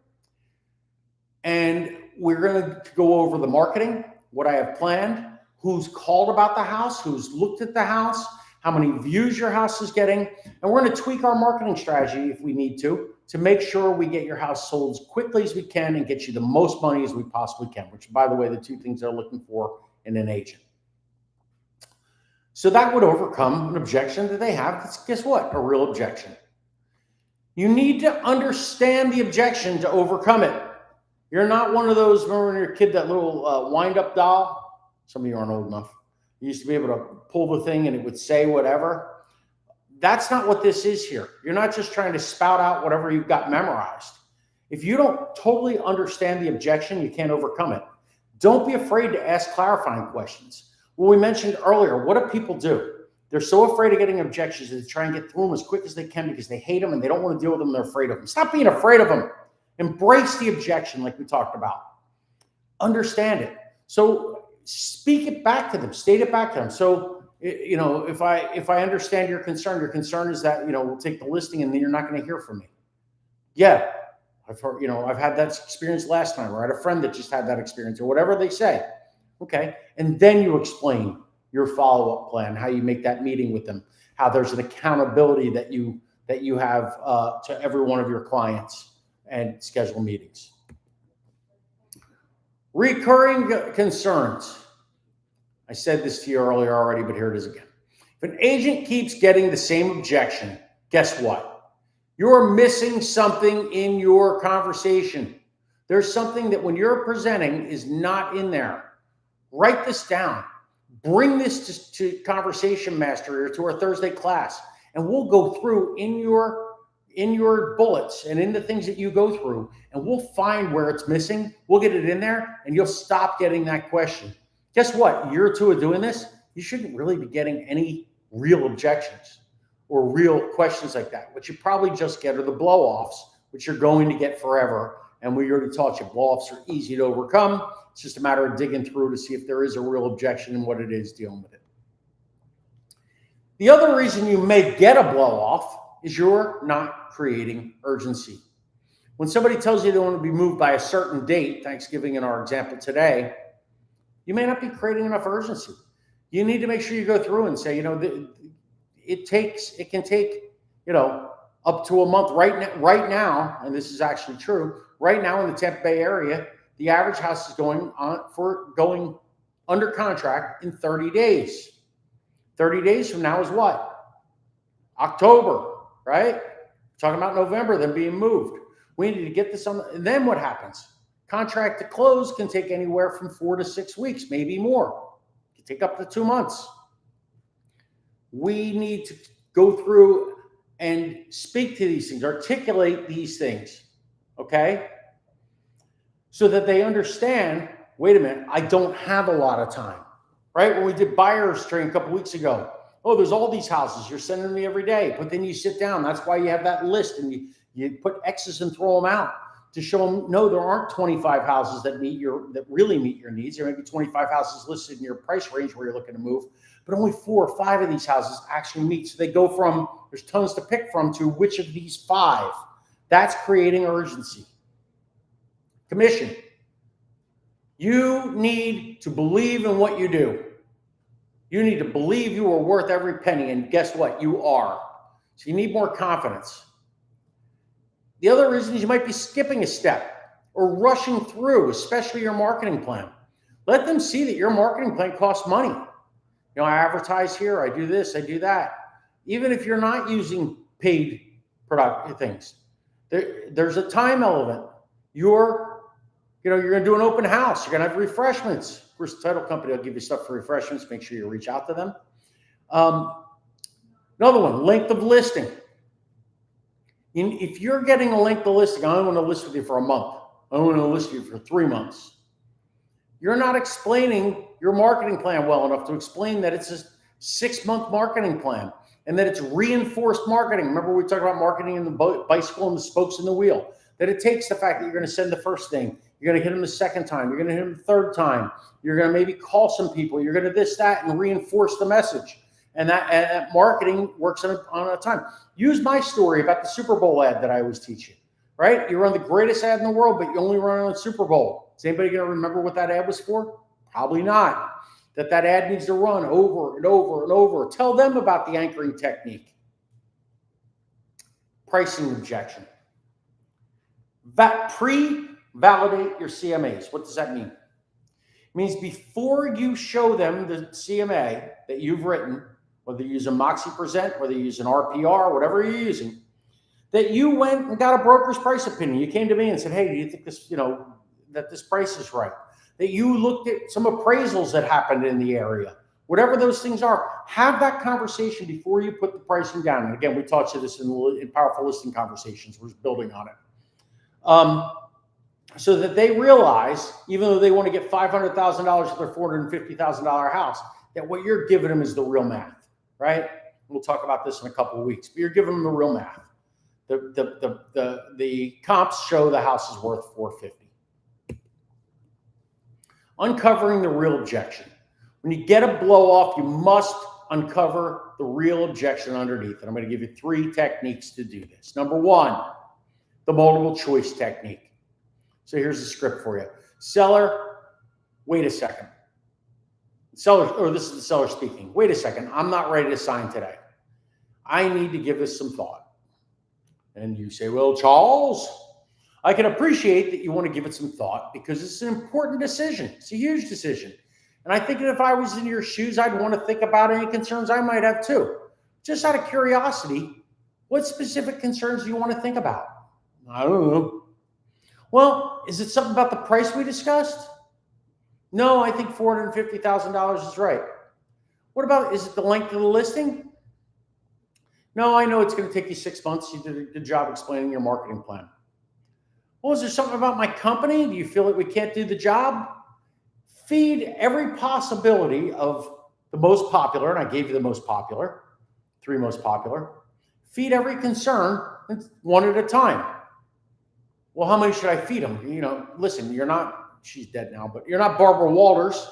And we're going to go over the marketing, what I have planned, who's called about the house, who's looked at the house, how many views your house is getting, and we're going to tweak our marketing strategy if we need to make sure we get your house sold as quickly as we can and get you the most money as we possibly can, which, by the way, the two things they're looking for in an agent. So that would overcome an objection that they have. That's, guess what? A real objection. You need to understand the objection to overcome it. You're not one of those, remember when you're a kid, that little wind-up doll? Some of you aren't old enough. You used to be able to pull the thing and it would say whatever. That's not what this is here. You're not just trying to spout out whatever you've got memorized. If you don't totally understand the objection, you can't overcome it. Don't be afraid to ask clarifying questions. Well, we mentioned earlier, what do people do? They're so afraid of getting objections that they try and get through them as quick as they can because they hate them and they don't want to deal with them. They're afraid of them. Stop being afraid of them. Embrace the objection like we talked about. Understand it. So speak it back to them. State it back to them. So, you know, if I understand your concern is that, you know, we'll take the listing and then you're not going to hear from me. Yeah, I've heard, you know, I've had that experience last time, or I had a friend that just had that experience, or whatever they say. Okay. And then you explain your follow-up plan, how you make that meeting with them, how there's an accountability that you have to every one of your clients, and schedule meetings. Recurring concerns. I said this to you earlier already, but here it is again. If an agent keeps getting the same objection, guess what? You're missing something in your conversation. There's something that when you're presenting is not in there. Write this down. Bring this to Conversation Master or to our Thursday class, and we'll go through in your bullets and in the things that you go through, and we'll find where it's missing. We'll get it in there, and you'll stop getting that question. Guess what? A year or two of doing this, you shouldn't really be getting any real objections or real questions like that. What you probably just get are the blow-offs, which you're going to get forever. And we already taught you blow-offs are easy to overcome. It's just a matter of digging through to see if there is a real objection and what it is, dealing with it. The other reason you may get a blow-off is you're not creating urgency. When somebody tells you they want to be moved by a certain date, Thanksgiving in our example today, you may not be creating enough urgency. You need to make sure you go through and say, you know, it can take, you know, up to a month right now, and this is actually true, right now in the Tampa Bay area, the average house is going under contract in 30 days. 30 days from now is what? October, right? We're talking about November, then being moved. We need to get this on. And then what happens? Contract to close can take anywhere from 4 to 6 weeks, maybe more. It can take up to 2 months. We need to go through and speak to these things, articulate these things, okay? So that they understand, wait a minute, I don't have a lot of time, right? When we did buyer's training a couple weeks ago, oh, there's all these houses you're sending me every day, but then you sit down. That's why you have that list and you put X's and throw them out to show them, no, there aren't 25 houses that really meet your needs. There may be 25 houses listed in your price range where you're looking to move, but only 4 or 5 of these houses actually meet. So they go from, there's tons to pick from, to which of these 5. That's creating urgency. Commission. You need to believe in what you do. You need to believe you are worth every penny, and guess what? You are. So you need more confidence. The other reason is you might be skipping a step or rushing through, especially your marketing plan. Let them see that your marketing plan costs money. You know, I advertise here, I do this, I do that. Even if you're not using paid product things, there's a time element. You're going to do an open house. You're going to have refreshments. Of course, the title company will give you stuff for refreshments. Make sure you reach out to them. Another one, length of listing. If you're getting a length of listing, I don't want to list with you for a month. I don't want to list with you for 3 months. You're not explaining your marketing plan well enough to explain that it's a 6-month marketing plan and that it's reinforced marketing. Remember we talked about marketing in the bicycle and the spokes in the wheel. That it takes the fact that you're going to send the first thing, you're going to hit them the second time, you're going to hit them the third time, you're going to maybe call some people, you're going to this, that, and reinforce the message. And that marketing works on a time. Use my story about the Super Bowl ad that I always teach you, right? You run the greatest ad in the world, but you only run it on Super Bowl. Is anybody going to remember what that ad was for? Probably not. that ad needs to run over and over and over. Tell them about the anchoring technique. Pricing objection. Pre-validate your CMAs. What does that mean? It means before you show them the CMA that you've written, whether you use a Moxie Present, whether you use an RPR, whatever you're using, that you went and got a broker's price opinion. You came to me and said, hey, do you think this, that this price is right? That you looked at some appraisals that happened in the area. Whatever those things are, have that conversation before you put the pricing down. And again, we taught you this in Powerful Listing Conversations. We're building on it. So that they realize, even though they want to get $500,000 for their $450,000 house, that what you're giving them is the real math, right? We'll talk about this in a couple of weeks, but you're giving them the real math. The comps show the house is worth $450,000. Uncovering the real objection. When you get a blow off, you must uncover the real objection underneath. And I'm going to give you 3 techniques to do this. Number 1, the multiple choice technique. So here's the script for you. Seller, wait a second. Seller, or this is the seller speaking. Wait a second. I'm not ready to sign today. I need to give this some thought. And you say, well, Charles, I can appreciate that you want to give it some thought because it's an important decision. It's a huge decision. And I think that if I was in your shoes, I'd want to think about any concerns I might have too. Just out of curiosity, what specific concerns do you want to think about? I don't know. Well, is it something about the price we discussed? No, I think $450,000 is right. What about, is it the length of the listing? No, I know it's going to take you 6 months. You did a good job explaining your marketing plan. Well, is there something about my company? Do you feel that we can't do the job? Feed every possibility of the most popular, and I gave you the most popular, 3 most popular. Feed every concern one at a time. Well, how many should I feed them? Listen, you're not, she's dead now, but you're not Barbara Walters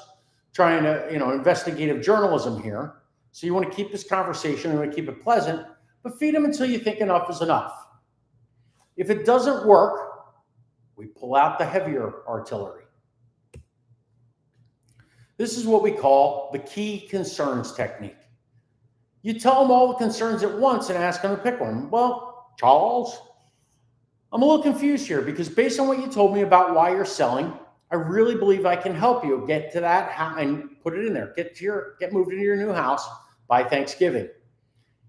trying to, investigative journalism here. So you want to keep this conversation, you want to keep it pleasant, but feed them until you think enough is enough. If it doesn't work, we pull out the heavier artillery. This is what we call the key concerns technique. You tell them all the concerns at once and ask them to pick one. Well, Charles, I'm a little confused here because based on what you told me about why you're selling, I really believe I can help you get to that and put it in there. Get moved into your new house by Thanksgiving.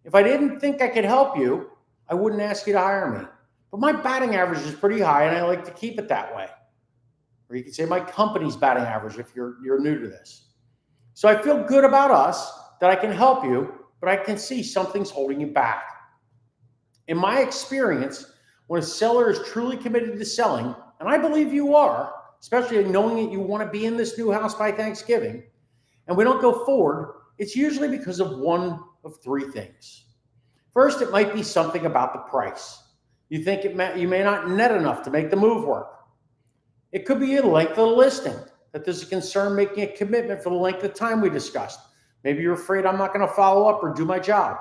If I didn't think I could help you, I wouldn't ask you to hire me. But my batting average is pretty high and I like to keep it that way. Or you could say my company's batting average if you're new to this. So I feel good about us that I can help you, but I can see something's holding you back. In my experience, when a seller is truly committed to selling, and I believe you are, especially knowing that you want to be in this new house by Thanksgiving, and we don't go forward, it's usually because of one of 3 things. First, it might be something about the price. You think you may not net enough to make the move work. It could be the length of the listing, that there's a concern making a commitment for the length of time we discussed. Maybe you're afraid I'm not going to follow up or do my job.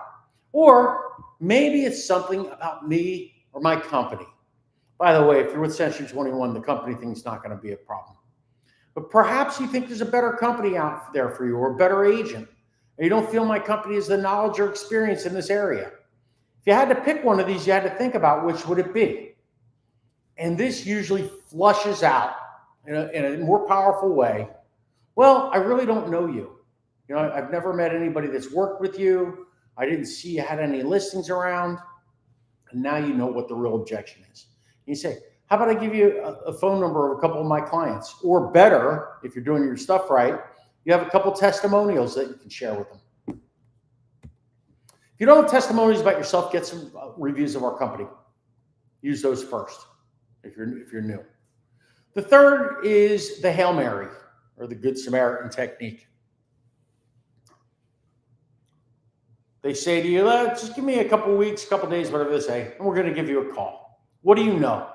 Or maybe it's something about me or my company. By the way, if you're with Century 21, the company thing's not going to be a problem. But perhaps you think there's a better company out there for you or a better agent. Or you don't feel my company has the knowledge or experience in this area. If you had to pick one of these, you had to think about which would it be. And this usually flushes out in a more powerful way. Well, I really don't know you. I've never met anybody that's worked with you. I didn't see you had any listings around. And now you know what the real objection is. You say, how about I give you a phone number of a couple of my clients? Or better, if you're doing your stuff right, you have a couple testimonials that you can share with them. If you don't have testimonials about yourself, get some reviews of our company. Use those first if you're new. The third is the Hail Mary, or the Good Samaritan technique. They say to you, just give me a couple weeks, a couple days, whatever they say, and we're going to give you a call. What do you know?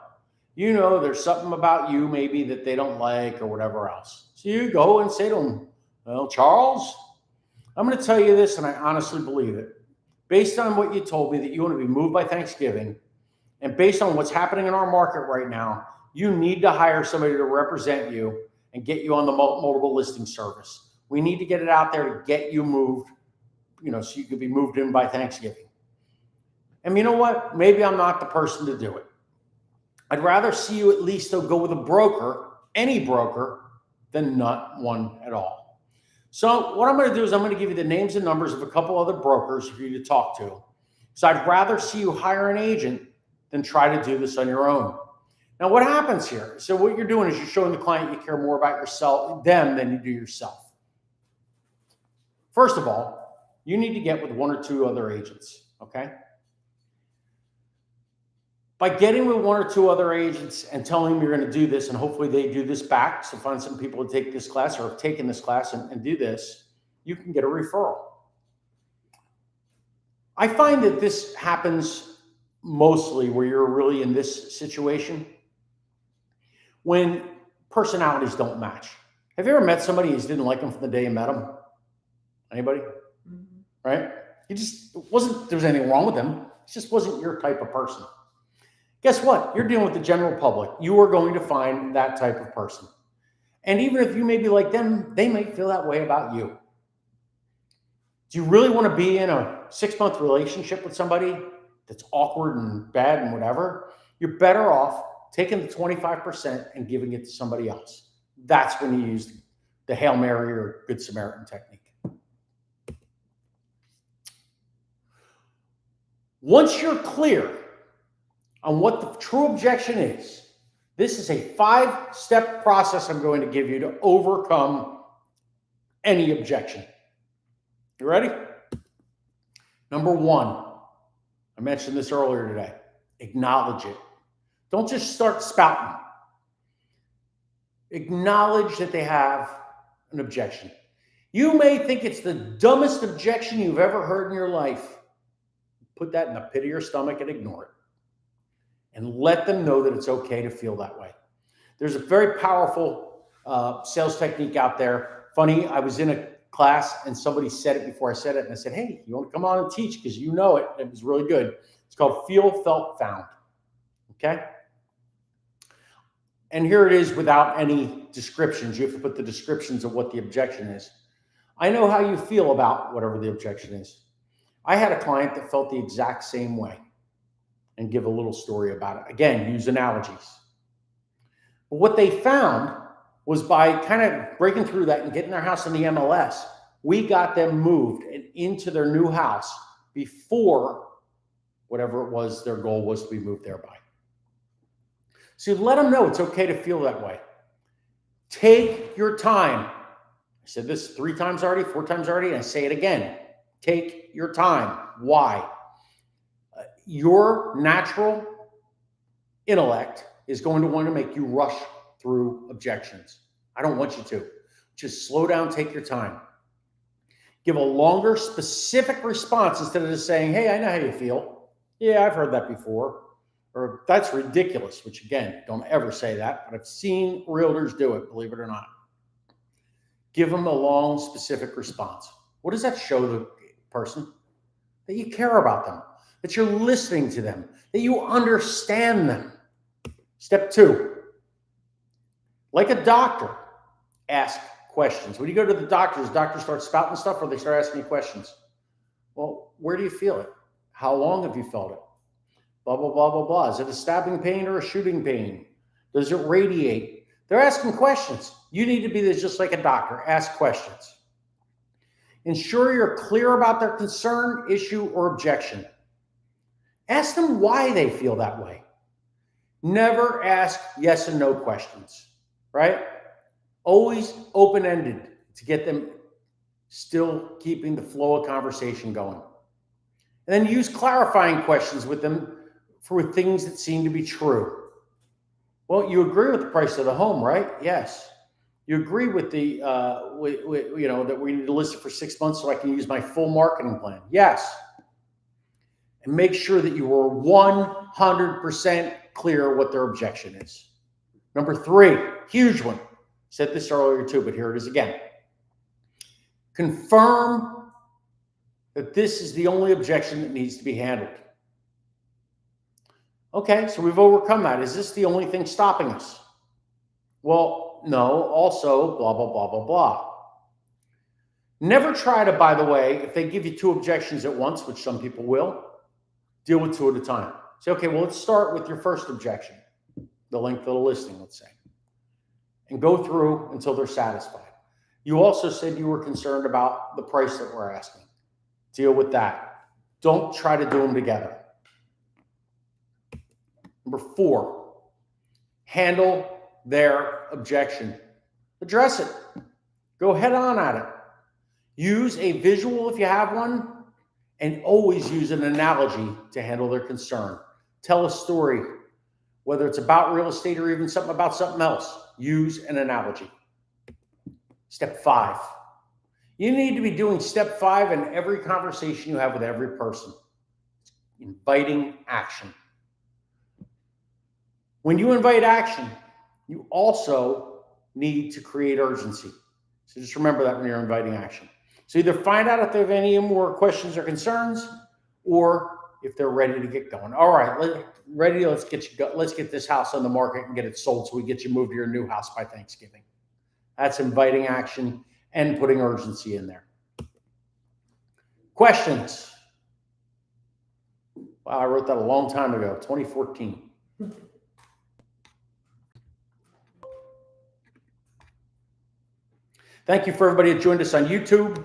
You know there's something about you maybe that they don't like or whatever else. So you go and say to them, well, Charles, I'm going to tell you this, and I honestly believe it. Based on what you told me that you want to be moved by Thanksgiving, and based on what's happening in our market right now, you need to hire somebody to represent you and get you on the multiple listing service. We need to get it out there to get you moved, so you could be moved in by Thanksgiving. And you know what? Maybe I'm not the person to do it. I'd rather see you at least go with a broker, any broker, than not one at all. So what I'm going to do is I'm going to give you the names and numbers of a couple other brokers for you to talk to. So I'd rather see you hire an agent than try to do this on your own. Now, what happens here? So what you're doing is you're showing the client you care more about them than you do yourself. First of all, you need to get with one or two other agents, okay? By getting with one or two other agents and telling them you're going to do this, and hopefully they do this back, so find some people to take this class or have taken this class and do this, you can get a referral. I find that this happens mostly where you're really in this situation when personalities don't match. Have you ever met somebody you just didn't like them from the day you met them? Anybody? Mm-hmm. Right? There was anything wrong with them. It just wasn't your type of person. Guess what? You're dealing with the general public. You are going to find that type of person. And even if you may be like them, they might feel that way about you. Do you really want to be in a 6-month relationship with somebody that's awkward and bad and whatever? You're better off taking the 25% and giving it to somebody else. That's when you use the Hail Mary or Good Samaritan technique. Once you're clear on what the true objection is, this is a 5-step process I'm going to give you to overcome any objection. You ready? Number 1, I mentioned this earlier today, acknowledge it. Don't just start spouting. Acknowledge that they have an objection. You may think it's the dumbest objection you've ever heard in your life. Put that in the pit of your stomach and ignore it. And let them know that it's okay to feel that way. There's a very powerful sales technique out there. Funny, I was in a class and somebody said it before I said it. And I said, hey, you want to come on and teach because you know it. It was really good. It's called Feel, Felt, Found. Okay? And here it is without any descriptions. You have to put the descriptions of what the objection is. I know how you feel about whatever the objection is. I had a client that felt the exact same way. And give a little story about it. Again, use analogies. But what they found was by kind of breaking through that and getting their house in the MLS, we got them moved and into their new house before whatever it was their goal was to be moved there by. So you let them know it's okay to feel that way. Take your time. I said this 3 times already, 4 times already, and I say it again. Take your time. Why? Your natural intellect is going to want to make you rush through objections. I don't want you to. Just slow down, take your time. Give a longer, specific response instead of just saying, hey, I know how you feel. Yeah, I've heard that before. Or that's ridiculous, which again, don't ever say that, but I've seen realtors do it, believe it or not. Give them a long, specific response. What does that show the person? That you care about them. That you're listening to them, that you understand them. Step 2, like a doctor, ask questions. When you go to the doctor start spouting stuff or they start asking you questions. Well, where do you feel it? How long have you felt it? Blah, blah, blah, blah, blah. Is it a stabbing pain or a shooting pain? Does it radiate? They're asking questions. You need to be just like a doctor. Ask questions. Ensure you're clear about their concern, issue, or objection. Ask them why they feel that way. Never ask yes and no questions, right? Always open-ended to get them still keeping the flow of conversation going. And then use clarifying questions with them for things that seem to be true. Well, you agree with the price of the home, right? Yes. You agree with the, that we need to list it for 6 months so I can use my full marketing plan. Yes. And make sure that you are 100% clear what their objection is. Number 3, huge one. Said this earlier too, but here it is again. Confirm that this is the only objection that needs to be handled. Okay, so we've overcome that. Is this the only thing stopping us? Well, no, also blah, blah, blah, blah, blah. Never try to, by the way, if they give you 2 objections at once, which some people will, deal with 2 at a time. Say, okay, well, let's start with your first objection, the length of the listing, let's say, and go through until they're satisfied. You also said you were concerned about the price that we're asking. Deal with that. Don't try to do them together. Number 4, handle their objection. Address it. Go head on at it. Use a visual if you have one, and always use an analogy to handle their concern. Tell a story, whether it's about real estate or even something about something else. Use an analogy. Step 5. You need to be doing step 5 in every conversation you have with every person. Inviting action. When you invite action, you also need to create urgency. So just remember that when you're inviting action. So either find out if they have any more questions or concerns, or if they're ready to get going. All right, let's get this house on the market and get it sold so we get you moved to your new house by Thanksgiving. That's inviting action and putting urgency in there. Questions? Wow, I wrote that a long time ago, 2014. Thank you for everybody that joined us on YouTube.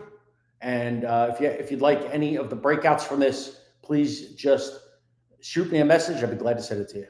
And if you'd like any of the breakouts from this, please just shoot me a message. I'd be glad to send it to you.